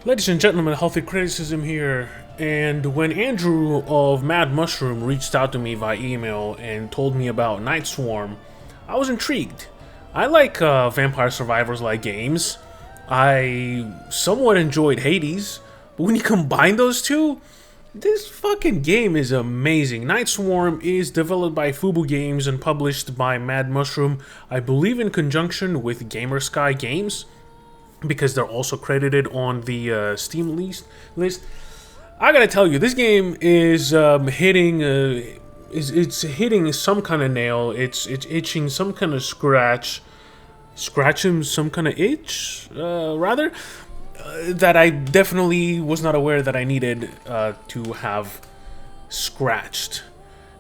Ladies and gentlemen, Healthy Criticism here, and when Andrew of Mad Mushroom reached out to me via email and told me about Night Swarm, I was intrigued. I like Vampire Survivors-like games. I somewhat enjoyed Hades, but when you combine those two, this fucking game is amazing. Night Swarm is developed by Fubu Games and published by Mad Mushroom, I believe in conjunction with Gamersky Games, because they're also credited on the Steam list. I gotta tell you, this game is hitting it's hitting some kind of nail. It's itching some kind of scratching some kind of itch, rather, that I definitely was not aware that I needed to have scratched.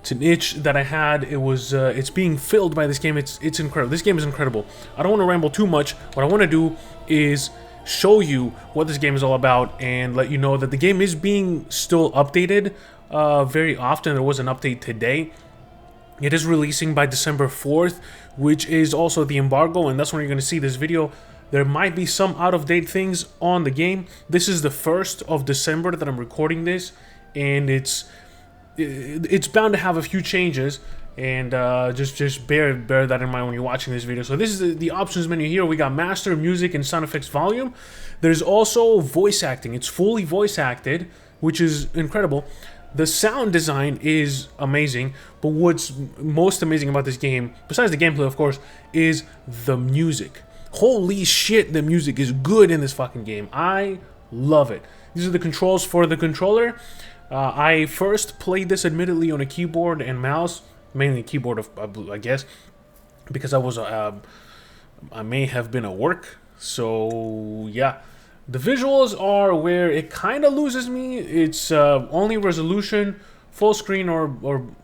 It's an itch that I had. It was it's being filled by this game. It's incredible. This game is incredible. I don't want to ramble too much. What I want to do is show you what this game is all about and let you know that the game is being still updated very often. There was an update today. It is releasing by December 4th, which is also the embargo, and that's when you're going to see this video. There might be some out-of-date things on the game. This is the 1st of December that I'm recording this, and it's bound to have a few changes, and just bear that in mind when you're watching this video. So this is the options menu here. We got master, music, and sound effects volume. There's also voice acting. It's fully voice acted, which is incredible. The sound design is amazing, but what's most amazing about this game, besides the gameplay of course, is the music. Holy shit, the music is good in this fucking game. I love it. These are the controls for the controller. I first played this admittedly on a keyboard and mouse, mainly keyboard, I guess, because I may have been at work. So yeah, the visuals are where it kind of loses me. It's only resolution, full screen or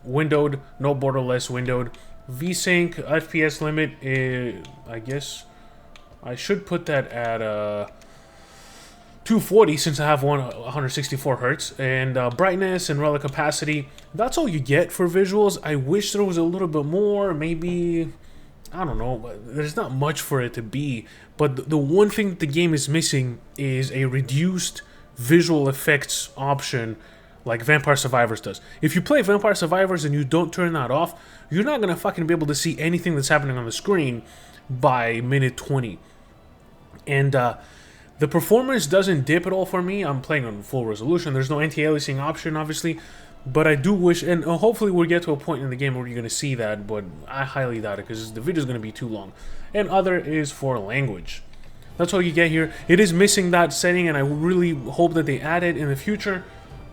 windowed, no borderless windowed. VSync, FPS limit, I guess I should put that at 240 since I have 164 hertz, and brightness and relative capacity. That's all you get for visuals. I wish there was a little bit more. Maybe, I don't know. There's not much for it to be. But the one thing that the game is missing is a reduced visual effects option like Vampire Survivors does. If you play Vampire Survivors and you don't turn that off, you're not gonna fucking be able to see anything that's happening on the screen by minute 20. And the performance doesn't dip at all for me. I'm playing on full resolution. There's no anti-aliasing option, obviously. But I do wish, and hopefully we'll get to a point in the game where you're going to see that, but I highly doubt it because the video is going to be too long. And other is for language. That's all you get here. It is missing that setting, and I really hope that they add it in the future.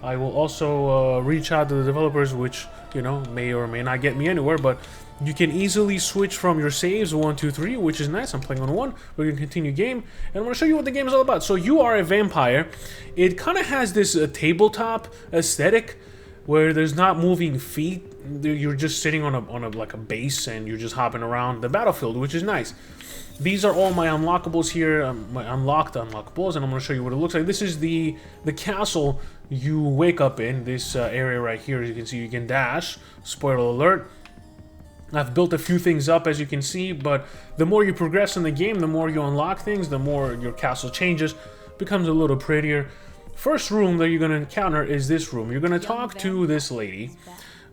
I will also reach out to the developers, which, you know, may or may not get me anywhere, but you can easily switch from your saves 1, 2, 3, which is nice. I'm playing on 1. We're going to continue game, and I'm going to show you what the game is all about. So you are a vampire. It kind of has this tabletop aesthetic where there's not moving feet. You're just sitting on a like a base, and you're just hopping around the battlefield, which is nice. These are all my unlockables here, my unlocked unlockables, and I'm going to show you what it looks like. This is the castle you wake up in, this area right here. As you can see, you can dash. Spoiler alert. I've built a few things up, as you can see, but the more you progress in the game, the more you unlock things, the more your castle changes, becomes a little prettier. First room that you're going to encounter is this room. You're going to talk to this lady,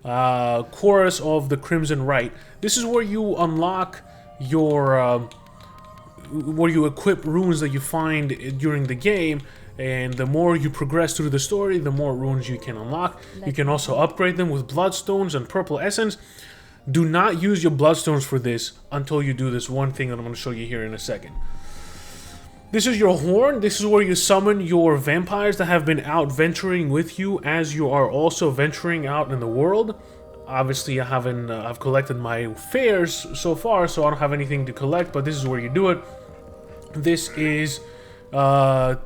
Chorus of the Crimson Rite. This is where you unlock your, where you equip runes that you find during the game, and the more you progress through the story, the more runes you can unlock. You can also upgrade them with bloodstones and purple essence. Do not use your bloodstones for this until you do this one thing that I'm going to show you here in a second. This is your horn. This is where you summon your vampires that have been out venturing with you as you are also venturing out in the world. Obviously, I've collected my fares so far, so I don't have anything to collect, but this is where you do it. This is, I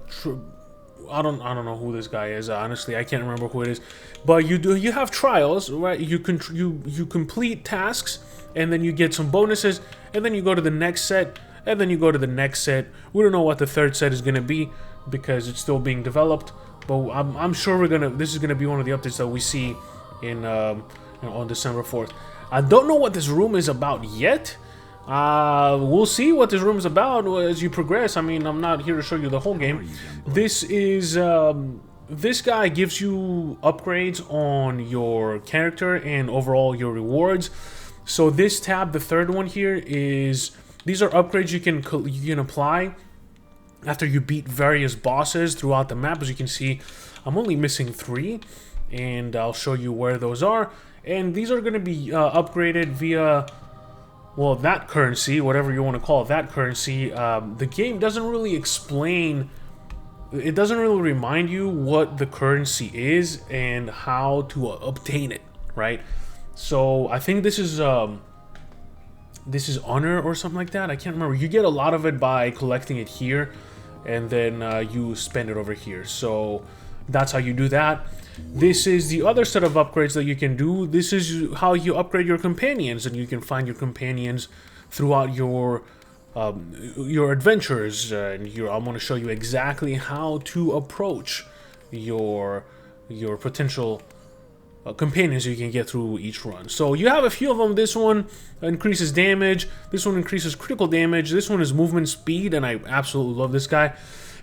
don't know who this guy is. Honestly, I can't remember who it is. But you have trials, right? You complete tasks, and then you get some bonuses, and then you go to the next set, and then you go to the next set. We don't know what the third set is going to be because it's still being developed, but I'm sure this is gonna be one of the updates that we see in on December 4th. I don't know what this room is about yet. We'll see what this room is about as you progress. I mean, I'm not here to show you the whole game. This is, this guy gives you upgrades on your character and overall your rewards. So this tab, the third one here, is, these are upgrades you can apply after you beat various bosses throughout the map. As you can see, I'm only missing 3, and I'll show you where those are. And these are going to be upgraded via, well, that currency, whatever you want to call it, that currency. The game doesn't really explain, it doesn't really remind you what the currency is and how to obtain it, right? So I think this is honor or something like that. I can't remember. You get a lot of it by collecting it here, and then you spend it over here. So that's how you do that. This is the other set of upgrades that you can do. This is how you upgrade your companions, and you can find your companions throughout your adventures. And I'm going to show you exactly how to approach your potential companions you can get through each run. So you have a few of them. This one increases damage. This one increases critical damage. This one is movement speed, and I absolutely love this guy.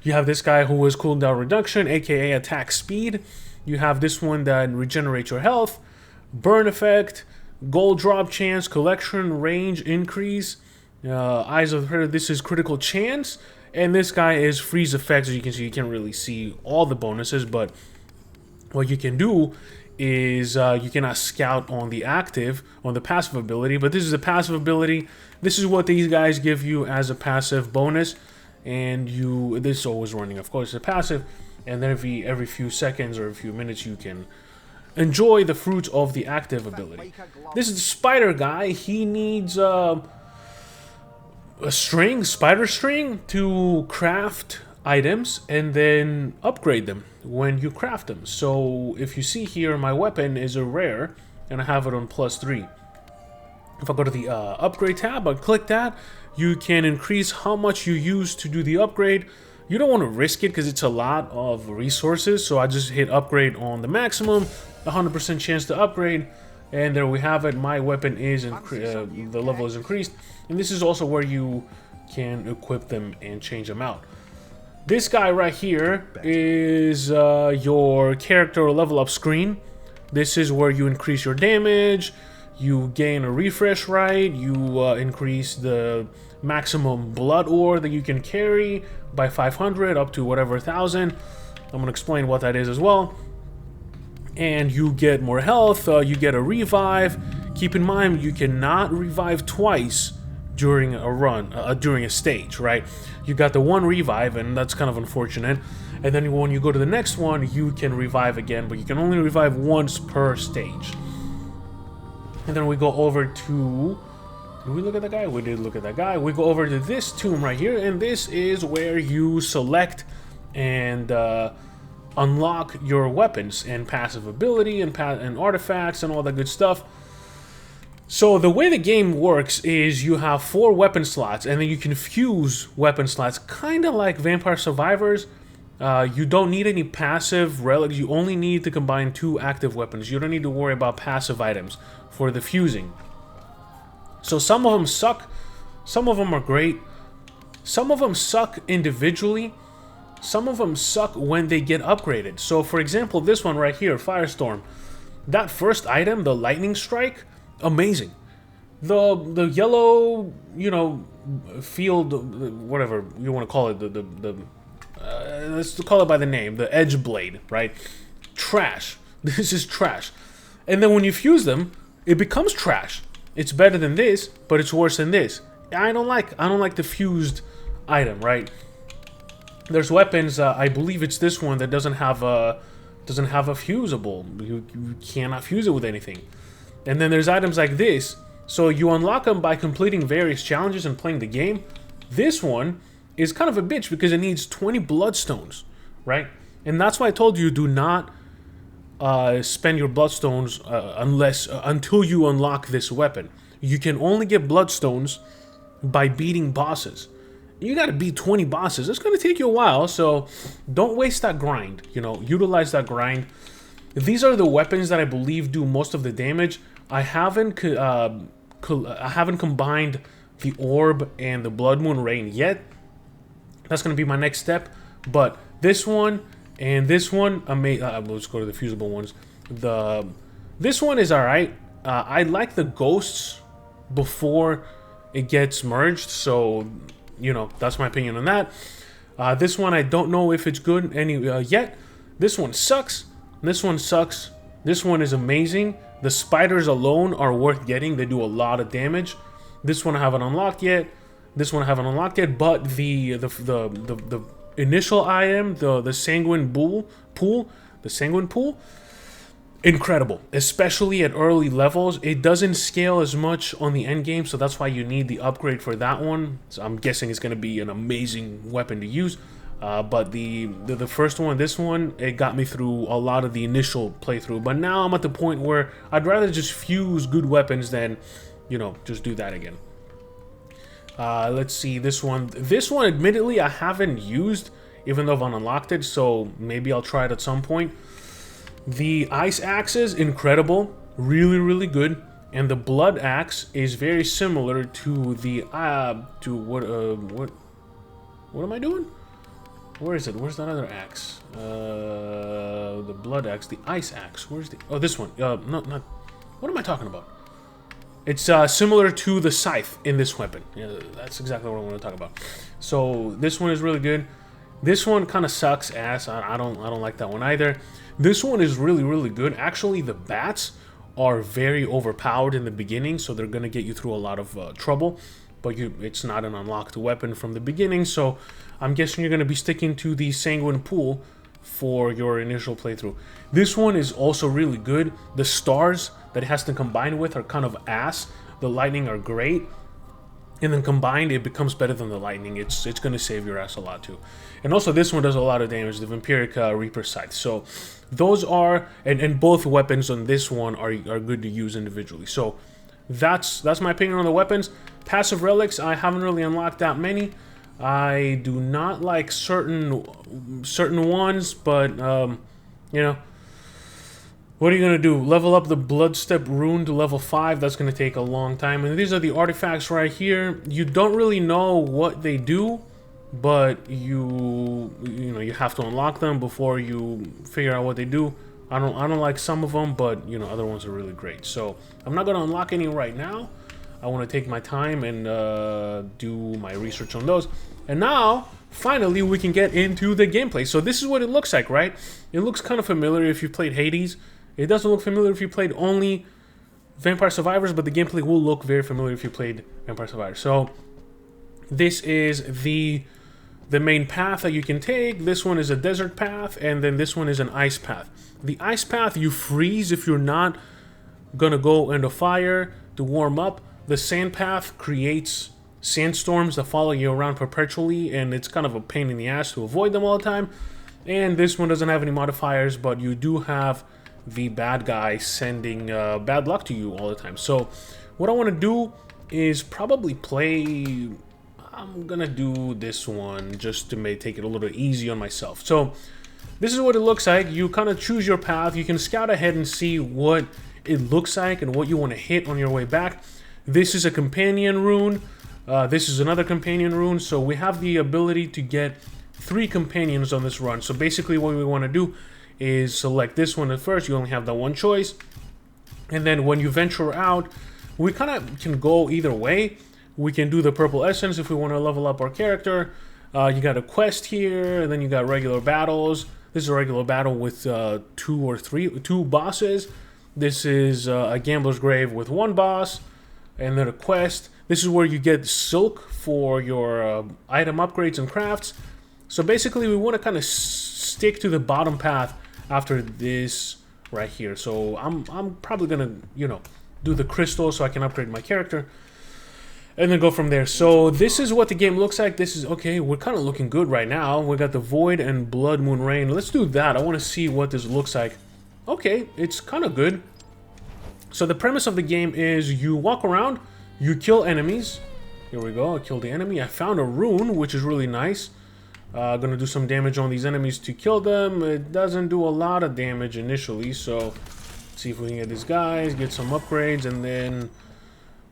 You have this guy who is cooldown reduction, aka attack speed. You have this one that regenerates your health, burn effect, gold drop chance, collection range increase, eyes of her. This is critical chance, and this guy is freeze effect. As you can see, you can't really see all the bonuses, but what you can do is you cannot scout on the active, on the passive ability, but this is a passive ability. This is what these guys give you as a passive bonus, and this is always running, of course, a passive, and then every few seconds or a few minutes you can enjoy the fruits of the active ability. This is the spider guy. He needs a string, spider string, to craft items and then upgrade them when you craft them. So if you see here, my weapon is a rare and I have it on +3. If I go to the upgrade tab, I click that, you can increase how much you use to do the upgrade. You don't want to risk it because it's a lot of resources, so I just hit upgrade on the maximum, 100% chance to upgrade, and there we have it. My weapon is the level is increased, and this is also where you can equip them and change them out. This guy right here is your character level up screen. This is where you increase your damage, you gain a refresh right, you increase the maximum blood ore that you can carry by 500 up to whatever 1,000. I'm going to explain what that is as well. And you get more health, you get a revive. Keep in mind, you cannot revive twice during a run, during a stage, right? You got the one revive, and that's kind of unfortunate. And then when you go to the next one, you can revive again, but you can only revive once per stage. And then we go over to... Did we look at that guy? We did look at that guy. We go over to this tomb right here, and this is where you select and unlock your weapons and passive ability and artifacts and all that good stuff. So the way the game works is you have 4 weapon slots, and then you can fuse weapon slots, kind of like Vampire Survivors. You don't need any passive relics. You only need to combine 2 active weapons. You don't need to worry about passive items for the fusing. So some of them suck, some of them are great, some of them suck individually, some of them suck when they get upgraded. So for example, this one right here, Firestorm, that first item, the Lightning Strike, amazing. The yellow, you know, field, whatever you want to call it, let's call it by the name, the Edge Blade, right? Trash. This is trash. And then when you fuse them, it becomes trash. It's better than this, but it's worse than this. I don't like the fused item, right? There's weapons, I believe it's this one that doesn't have a fusible. You cannot fuse it with anything. And then there's items like this. So you unlock them by completing various challenges and playing the game. This one is kind of a bitch because it needs 20 bloodstones, right? And that's why I told you, do not spend your bloodstones until you unlock this weapon. You can only get bloodstones by beating bosses. You gotta beat 20 bosses. It's gonna take you a while, so don't waste that grind. You know, utilize that grind. These are the weapons that I believe do most of the damage. I haven't combined the orb and the blood moon rain yet. That's going to be my next step. But this one and this one, let's go to the fusible ones. This one is alright. I like the ghosts before it gets merged, so you know, that's my opinion on that. This one I don't know if it's good yet. This one sucks. This one sucks. This one is amazing. The spiders alone are worth getting. They do a lot of damage. This one I haven't unlocked yet. This one I haven't unlocked yet. But the initial item, the sanguine pool, incredible, especially at early levels. It doesn't scale as much on the end game, so that's why you need the upgrade for that one. So I'm guessing it's going to be an amazing weapon to use. But the first one, this one, it got me through a lot of the initial playthrough. But now I'm at the point where I'd rather just fuse good weapons than, you know, just do that again. Let's see, this one. This one, admittedly, I haven't used, even though I've unlocked it, so maybe I'll try it at some point. The ice axe is incredible, really, really good, and the blood axe is very similar to the what am I doing? Where is it? Where's that other axe? The blood axe, the ice axe. Where's the? Oh, this one. No, not. What am I talking about? It's similar to the scythe in this weapon. Yeah, that's exactly what I want to talk about. So this one is really good. This one kind of sucks ass. I don't like that one either. This one is really, really good. Actually, the bats are very overpowered in the beginning, so they're gonna get you through a lot of trouble. But it's not an unlocked weapon from the beginning, so I'm guessing you're gonna be sticking to the sanguine pool for your initial playthrough. This one is also really good. The stars that it has to combine with are kind of ass. The lightning are great. And then combined, it becomes better than the lightning. It's going to save your ass a lot too. And also this one does a lot of damage, the Vampiric Reaper Scythe. So those are, and both weapons on this one are good to use individually. So that's my opinion on the weapons. Passive relics, I haven't really unlocked that many. I do not like certain ones, but you know, what are you going to do? Level up the Bloodstep Rune to level 5? That's going to take a long time. And these are the artifacts right here. You don't really know what they do, but you have to unlock them before you figure out what they do. I don't like some of them, but you know, other ones are really great. So I'm not going to unlock any right now. I want to take my time and do my research on those. And now, finally, we can get into the gameplay. So this is what it looks like, right? It looks kind of familiar if you played Hades. It doesn't look familiar if you played only Vampire Survivors, but the gameplay will look very familiar if you played Vampire Survivors. So this is the main path that you can take. This one is a desert path, and then this one is an ice path. The ice path, you freeze if you're not gonna go into fire to warm up. The sand path creates sandstorms that follow you around perpetually, and it's kind of a pain in the ass to avoid them all the time. And this one doesn't have any modifiers, but you do have the bad guy sending bad luck to you all the time. So what I want to do is probably play, I'm gonna do this one just to take it a little easy on myself. So this is what it looks like. You kind of choose your path. You can scout ahead and see what it looks like and what you want to hit on your way back. This is a companion rune. This is another companion rune. So we have the ability to get 3 companions on this run. So basically what we want to do is select this one at first. You only have that one choice. And then when you venture out, we kind of can go either way. We can do the purple essence if we want to level up our character. You got a quest here, and then you got regular battles. This is a regular battle with 2 bosses. This is a gambler's grave with 1 boss, and then a quest. This is where you get silk for your item upgrades and crafts. So basically we want to kind of stick to the bottom path after this right here. So I'm probably gonna, you know, do the crystal so I can upgrade my character and then go from there. So this is what the game looks like. This is okay. We're kind of looking good right now. We got the Void and Blood Moon Rain. Let's do that. I want to see what this looks like. Okay, it's kind of good. So the premise of the game is you walk around, you kill enemies. Here we go. I killed the enemy. I found a rune, which is really nice. Gonna do some damage on these enemies to kill them. It doesn't do a lot of damage initially, so let's see if we can get these guys, get some upgrades, and then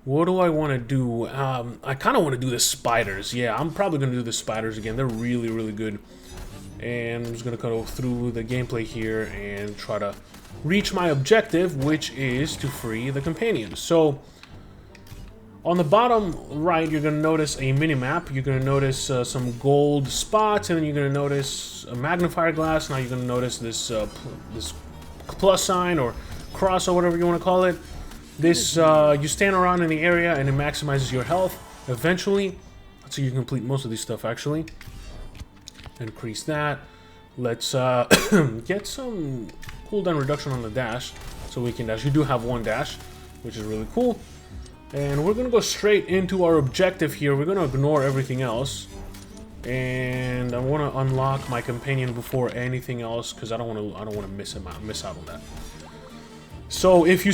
What do I want to do? I kind of want to do the spiders. Yeah, I'm probably going to do the spiders again. They're really, really good. And I'm just going to go through the gameplay here and try to reach my objective, which is to free the companions. So, on the bottom right, you're going to notice a mini-map. You're going to notice some gold spots, and then you're going to notice a magnifier glass. Now you're going to notice this, this plus sign or cross or whatever you want to call it. This, you stand around in the area and it maximizes your health. Eventually, so you complete most of this stuff actually. Increase that. Let's get some cooldown reduction on the dash so we can dash. You do have one dash, which is really cool. And we're gonna go straight into our objective here. We're gonna ignore everything else. And I wanna unlock my companion before anything else because I don't wanna miss out on that. So if you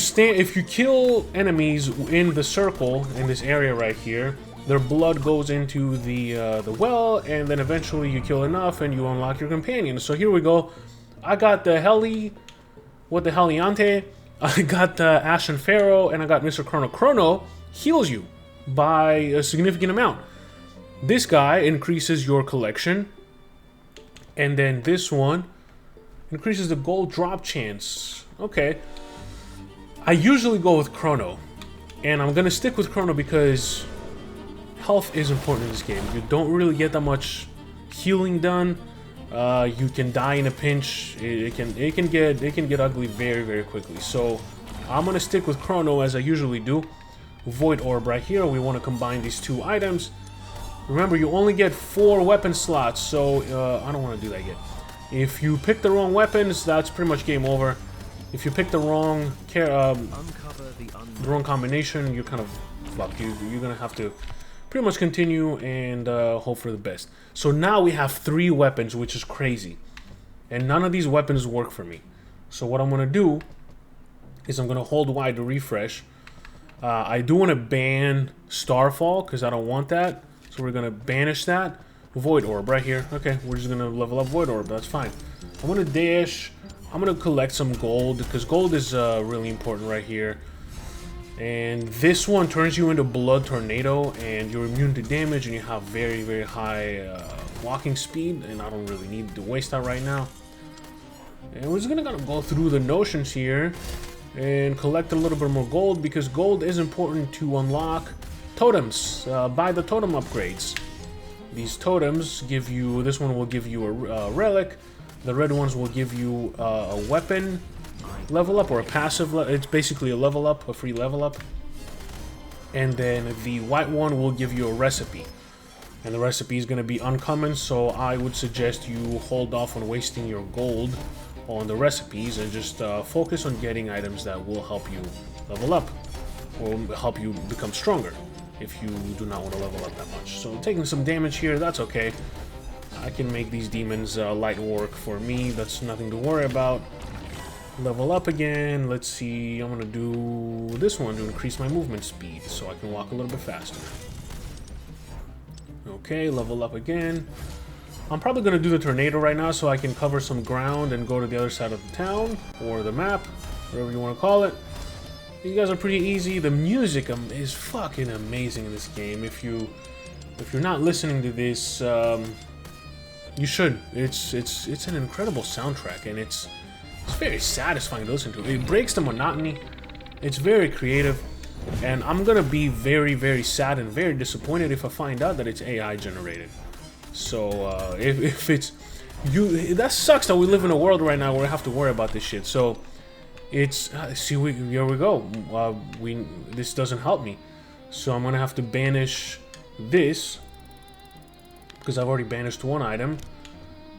kill enemies in the circle in this area right here, their blood goes into the well, and then eventually you kill enough and you unlock your companion. So here we go. I got the what the Heliante, I got the Ashen Pharaoh, and I got Mr. Chrono. Chrono heals you by a significant amount. This guy increases your collection, and then this one increases the gold drop chance. Okay. I usually go with Chrono, and I'm gonna stick with Chrono because health is important in this game. You don't really get that much healing done. You can die in a pinch. It can get ugly very, very quickly. So I'm gonna stick with Chrono as I usually do. Void Orb right here. We want to combine these two items. Remember, you only get 4 weapon slots, so I don't want to do that yet. If you pick the wrong weapons, that's pretty much game over. If you pick the wrong combination, you're kind of fucked. You're gonna have to pretty much continue and hope for the best. So now we have 3 weapons, which is crazy, and none of these weapons work for me. So what I'm gonna do is I'm gonna hold Y to refresh. I do want to ban Starfall because I don't want that. So we're gonna banish that. Void Orb right here. Okay, we're just gonna level up Void Orb. That's fine. I'm gonna dash. I'm gonna collect some gold because gold is really important right here. And this one turns you into Blood Tornado, and you're immune to damage, and you have very, very high walking speed. And I don't really need to waste that right now. And we're just gonna go through the notions here and collect a little bit more gold because gold is important to unlock totems. Buy the totem upgrades. These totems give you. This one will give you a relic. The red ones will give you a weapon level up or a passive. It's basically a level up, a free level up. And then the white one will give you a recipe. And the recipe is going to be uncommon, so I would suggest you hold off on wasting your gold on the recipes and just focus on getting items that will help you level up or help you become stronger if you do not want to level up that much. So taking some damage here, that's okay. I can make these demons light work for me. That's nothing to worry about. Level up again. Let's see. I'm gonna do this one to increase my movement speed so I can walk a little bit faster. Okay, level up again. I'm probably gonna do the tornado right now so I can cover some ground and go to the other side of the town or the map, whatever you want to call it. These guys are pretty easy. The music is fucking amazing in this game. If you're not listening to this, you should. It's an incredible soundtrack, and it's very satisfying to listen to. It breaks the monotony. It's very creative, and I'm gonna be very, very sad and very disappointed if I find out that it's AI generated. So if it's you, that sucks that we live in a world right now where we have to worry about this shit. So it's here we go. This doesn't help me, so I'm gonna have to banish this. Because I've already banished one item.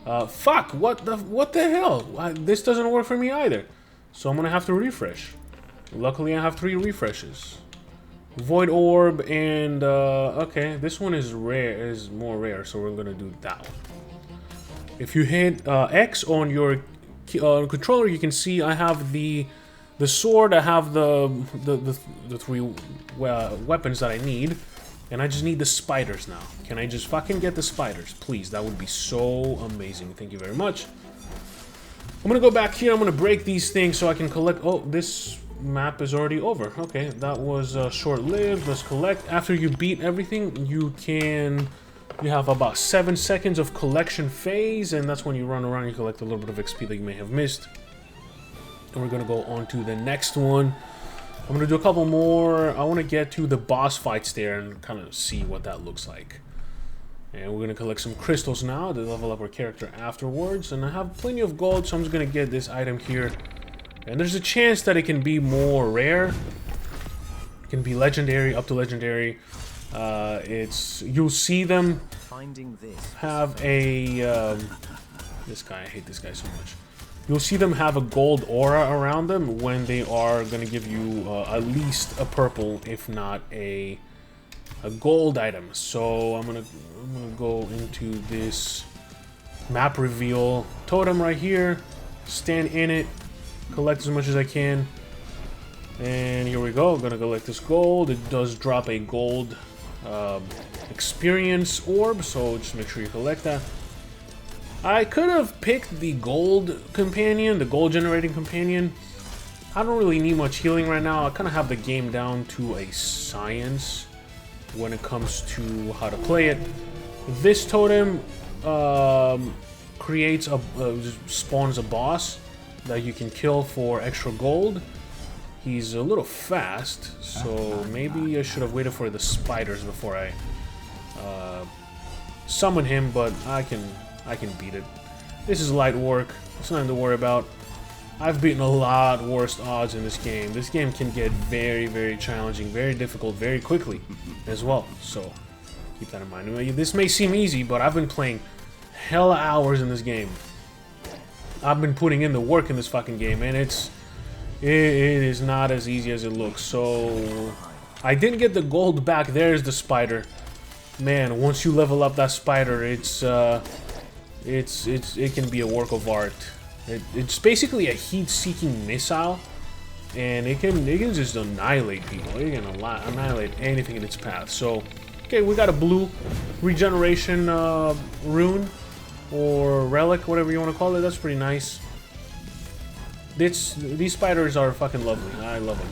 Fuck! What the hell? This doesn't work for me either. So I'm gonna have to refresh. Luckily, I have 3 refreshes. Void Orb and okay, this one is rare. Is more rare, so we're gonna do that one. If you hit X on your controller, you can see I have the sword. I have the 3 weapons that I need. And I just need the spiders now. Can I just fucking get the spiders? Please, that would be so amazing. Thank you very much. I'm gonna go back here. I'm gonna break these things so I can collect... Oh, this map is already over. Okay, that was short-lived. Let's collect. After you beat everything, you have about 7 seconds of collection phase, and that's when you run around and you collect a little bit of XP that you may have missed. And we're gonna go on to the next one. I'm gonna do a couple more. I want to get to the boss fights there and kind of see what that looks like. And we're gonna collect some crystals now to level up our character afterwards. And I have plenty of gold, so I'm just gonna get this item here. And there's a chance that it can be more rare. It can be legendary, up to legendary. You'll see them have a this guy, I hate this guy so much. You'll see them have a gold aura around them when they are gonna give you at least a purple, if not a gold item. So I'm gonna go into this map reveal totem right here, stand in it, collect as much as I can, and here we go. I'm gonna collect this gold. It does drop a gold experience orb, so just make sure you collect that. I could have picked the gold companion, the gold generating companion. I don't really need much healing right now. I kind of have the game down to a science when it comes to how to play it. This totem spawns a boss that you can kill for extra gold. He's a little fast, so maybe I should have waited for the spiders before I summon him, but I can beat it. This is light work. It's nothing to worry about. I've beaten a lot worse odds in this game. This game can get very, very challenging, very difficult, very quickly as well. So keep that in mind. This may seem easy, but I've been playing hella hours in this game. I've been putting in the work in this fucking game, and it is not as easy as it looks. So I didn't get the gold back. There's the spider. Man, once you level up that spider, it can be a work of art. It's basically a heat-seeking missile, and it can just annihilate people. It can annihilate anything in its path. So, okay, we got a blue regeneration rune or relic, whatever you want to call it. That's pretty nice. These spiders are fucking lovely. I love them.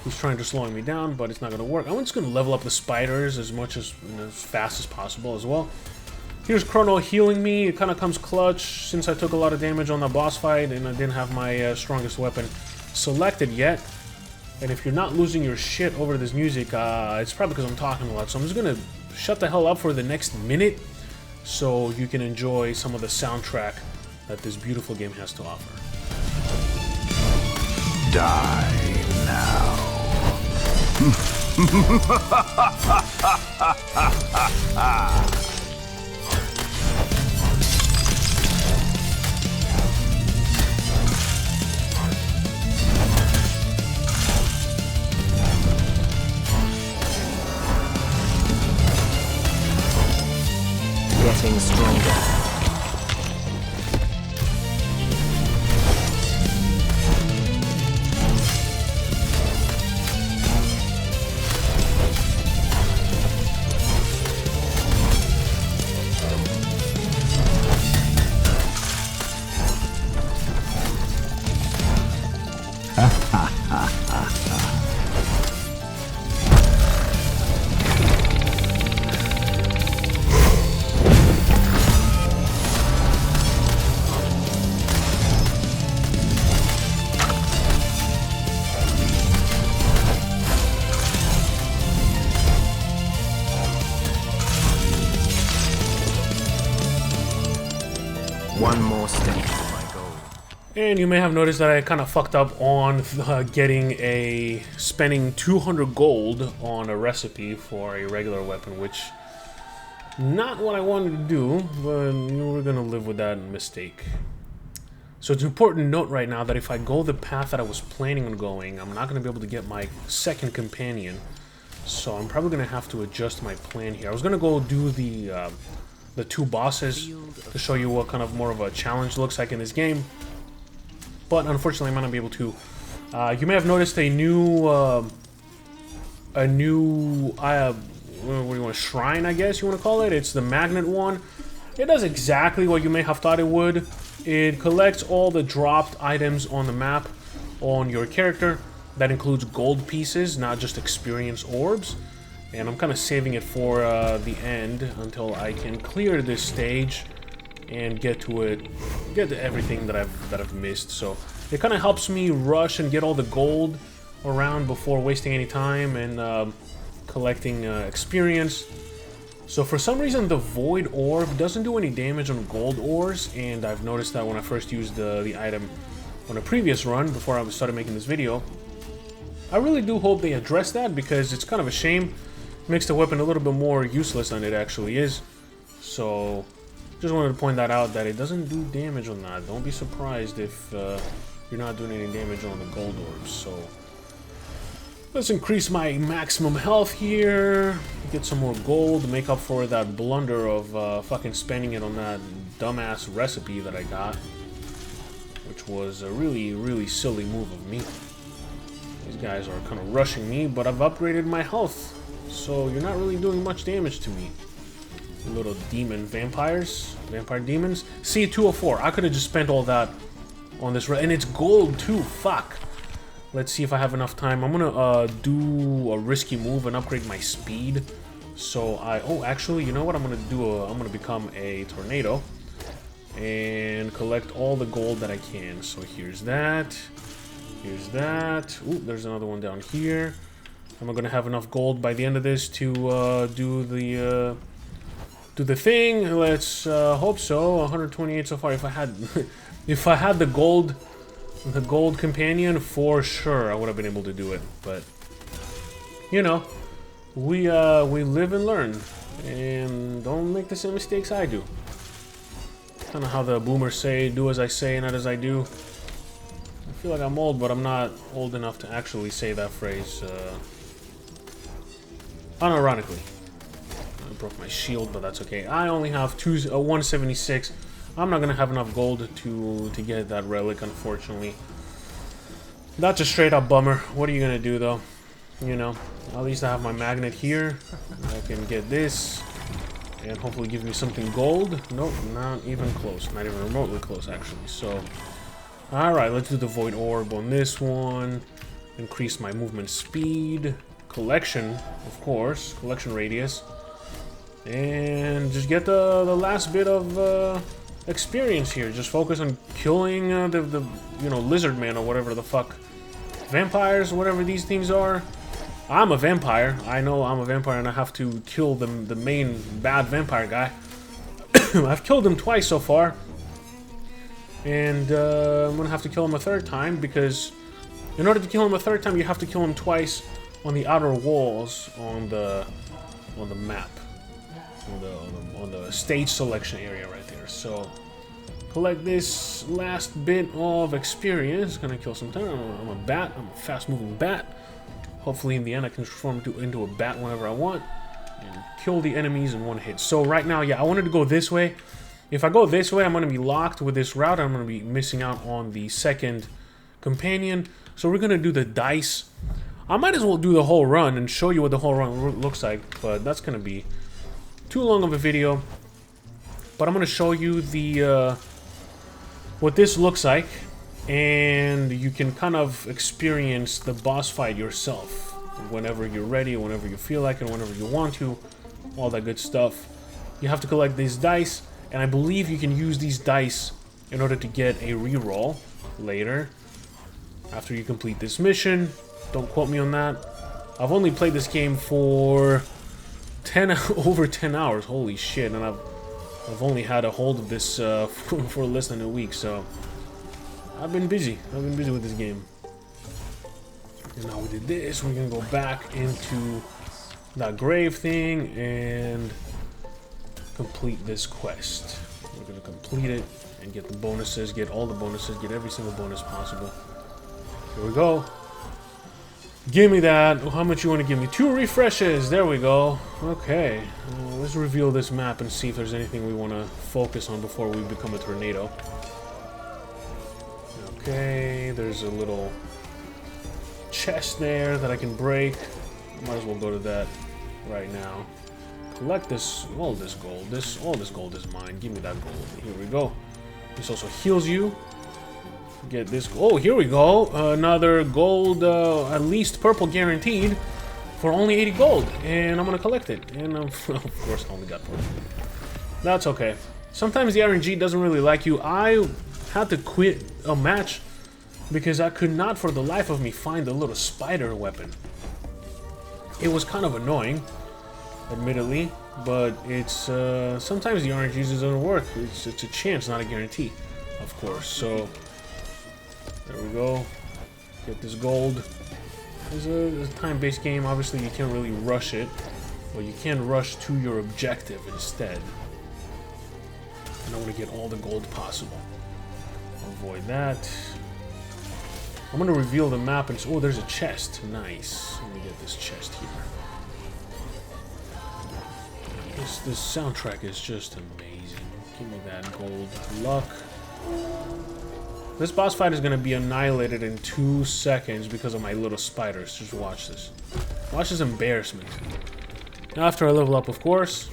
He's trying to slow me down, but it's not going to work. I'm just going to level up the spiders as fast as possible as well. Here's Chrono healing me. It kind of comes clutch since I took a lot of damage on the boss fight and I didn't have my strongest weapon selected yet. And if you're not losing your shit over this music, it's probably because I'm talking a lot. So I'm just going to shut the hell up for the next minute so you can enjoy some of the soundtrack that this beautiful game has to offer. Die now. Getting stronger. One more step to my goal. And you may have noticed that I kind of fucked up on spending 200 gold on a recipe for a regular weapon, which not what I wanted to do, but we're gonna live with that mistake. So it's important to note right now that if I go the path that I was planning on going, I'm not gonna be able to get my second companion. So I'm probably gonna have to adjust my plan here. I was gonna go do the two bosses to show you what kind of more of a challenge looks like in this game, but unfortunately I'm not gonna be able to. You may have noticed a new what do you want, shrine, I guess you want to call it. It's the magnet one. It does exactly what you may have thought it would. It collects all the dropped items on the map on your character, That includes gold pieces, not just experience orbs. And I'm kind of saving it for the end until I can clear this stage and get to it, get to everything that I've missed. So it kind of helps me rush and get all the gold around before wasting any time and collecting experience. So for some reason the Void Orb doesn't do any damage on gold ores, and I've noticed that when I first used the item on a previous run before I started making this video. I really do hope they address that, because it's kind of a shame. It makes the weapon a little bit more useless than it actually is. So just wanted to point that out, that it doesn't do damage on that. Don't be surprised if you're not doing any damage on the gold orbs. So let's increase my maximum health here, get some more gold, make up for that blunder of fucking spending it on that dumbass recipe that I got, which was a really, really silly move of me. These guys are kind of rushing me, but I've upgraded my health, so you're not really doing much damage to me. Little demon vampires, vampire demons. See, 204. I could have just spent all that on this, and it's gold too. Fuck. Let's see if I have enough time. I'm gonna do a risky move and upgrade my speed. So oh, actually, you know what I'm gonna do? I'm gonna become a tornado and collect all the gold that I can. So here's that. Here's that. Ooh, there's another one down here. Am I gonna have enough gold by the end of this to do the thing? Let's hope so. 128 so far. If I had, if I had the gold companion, for sure I would have been able to do it. But you know, we live and learn, and don't make the same mistakes I do. Kind of how the boomers say, "Do as I say, not as I do." I feel like I'm old, but I'm not old enough to actually say that phrase unironically. I broke my shield, but that's okay. I only have 176. I'm not gonna have enough gold to get that relic, unfortunately. That's a straight up bummer. What are you gonna do though? You know, at least I have my magnet here. I can get this and hopefully give me something gold. Nope, not even close. Not even remotely close, actually. So, alright, let's do the Void Orb on this one. Increase my movement speed. Collection, of course. Collection radius. And just get the last bit of experience here. Just focus on killing the you know, lizard man or whatever the fuck. Vampires, whatever these things are. I'm a vampire. I know I'm a vampire and I have to kill the main bad vampire guy. I've killed him twice so far. And I'm gonna have to kill him a third time, because in order to kill him a third time, you have to kill him twice on the outer walls on the map, on the stage selection area right there. So collect this last bit of experience. Gonna kill some time. I'm a bat. I'm a fast-moving bat. Hopefully, in the end, I can transform into a bat whenever I want and kill the enemies in one hit. So right now, yeah, I wanted to go this way. If I go this way, I'm going to be locked with this route. I'm going to be missing out on the second companion. So we're going to do the dice. I might as well do the whole run and show you what the whole run looks like, but that's going to be too long of a video. But I'm going to show you the what this looks like, and you can kind of experience the boss fight yourself whenever you're ready, whenever you feel like it, whenever you want to, all that good stuff. You have to collect these dice, and I believe you can use these dice in order to get a reroll later after you complete this mission. Don't quote me on that. I've only played this game for over 10 hours. Holy shit! And I've only had a hold of this for less than a week, so I've been busy. I've been busy with this game. And now we did this. We're gonna go back into that grave thing and complete this quest. We're gonna complete it and get the bonuses, get all the bonuses, get every single bonus possible. Here we go. Give me that. How much you want to give me? 2 refreshes. There we go. Okay. Let's reveal this map and see if there's anything we want to focus on before we become a tornado. Okay. There's a little chest there that I can break. Might as well go to that right now. Collect this, all this gold. All this gold is mine. Give me that gold. Here we go. This also heals you. Get this. Oh, here we go. Another gold, at least purple guaranteed for only 80 gold. And I'm going to collect it. And of course, I only got purple. That's okay. Sometimes the RNG doesn't really like you. I had to quit a match because I could not for the life of me find the little spider weapon. It was kind of annoying, admittedly, but it's sometimes the RNG just doesn't work. It's a chance, not a guarantee, of course. So there we go. Get this gold. It's a time-based game. Obviously, you can't really rush it, but you can rush to your objective instead. And I want to get all the gold possible. Avoid that. I'm going to reveal the map and... Oh, there's a chest. Nice. Let me get this chest here. This soundtrack is just amazing. Give me that gold luck. This boss fight is going to be annihilated in 2 seconds because of my little spiders. Just watch this. Watch this embarrassment. After I level up, of course.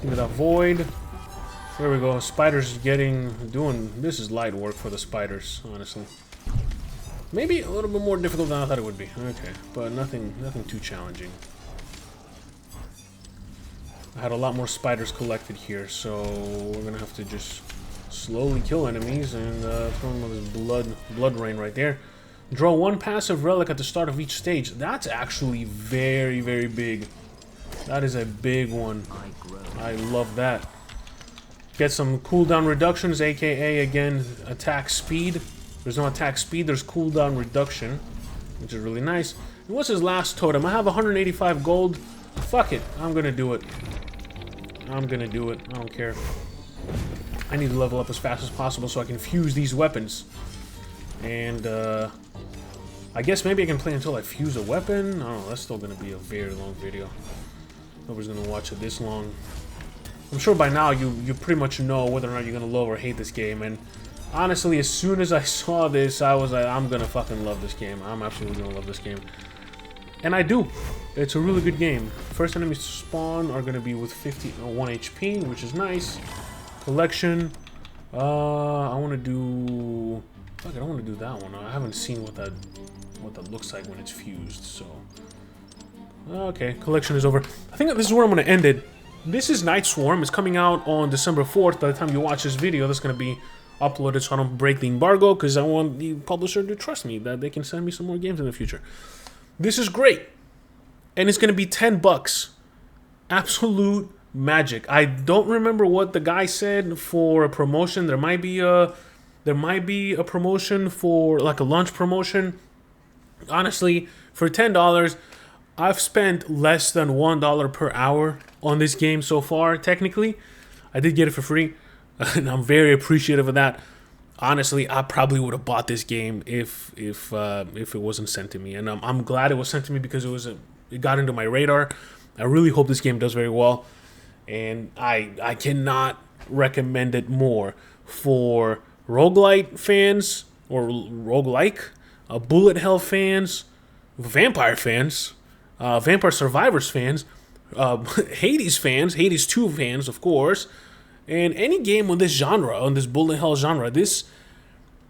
Give me that void. There we go. Spiders doing... This is light work for the spiders, honestly. Maybe a little bit more difficult than I thought it would be. Okay, but nothing too challenging. I had a lot more spiders collected here, so we're gonna have to just slowly kill enemies and throw them with this blood rain right there. Draw 1 passive relic at the start of each stage. That's actually very, very big. That is a big one. I love that. Get some cooldown reductions, aka again attack speed. There's no attack speed, there's cooldown reduction, which is really nice. And what's his last totem? I have 185 gold. Fuck it, I'm gonna do it. I'm gonna do it, I don't care. I need to level up as fast as possible so I can fuse these weapons. And I guess maybe I can play until I fuse a weapon. I don't know, that's still gonna be a very long video. Nobody's gonna watch it this long. I'm sure by now you pretty much know whether or not you're gonna love or hate this game, and honestly, as soon as I saw this, I was like, I'm gonna fucking love this game. I'm absolutely gonna love this game. And I do. It's a really good game. First enemies to spawn are gonna be with 1 HP, which is nice. Collection. I wanna do... Fuck, I don't wanna do that one. I haven't seen what that looks like when it's fused, so... Okay, collection is over. I think this is where I'm gonna end it. This is Night Swarm. It's coming out on December 4th. By the time you watch this video, that's gonna be uploaded so I don't break the embargo, because I want the publisher to trust me that they can send me some more games in the future. This is great, and it's gonna be $10. Absolute magic. I don't remember what the guy said for a promotion. There might be a promotion for like a lunch promotion. Honestly, for $10, I've spent less than $1 per hour on this game so far. Technically, I did get it for free. And I'm very appreciative of that. Honestly, I probably would have bought this game if it wasn't sent to me, and I'm glad it was sent to me because it got into my radar. I really hope this game does very well, and I cannot recommend it more for roguelite fans or roguelike, bullet hell fans, vampire fans, Vampire Survivors fans, Hades fans, Hades 2 fans, of course. And any game on this genre, on this bullet hell genre,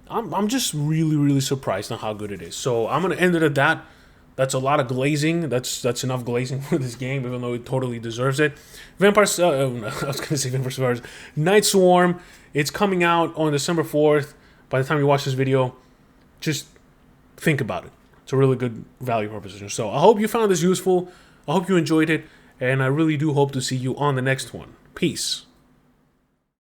I'm just really, really surprised on how good it is. So I'm gonna end it at that. That's a lot of glazing. That's enough glazing for this game, even though it totally deserves it. I was gonna say Vampire Survivors. Night Swarm. It's coming out on December 4th. By the time you watch this video, just think about it. It's a really good value proposition. So I hope you found this useful. I hope you enjoyed it, and I really do hope to see you on the next one. Peace.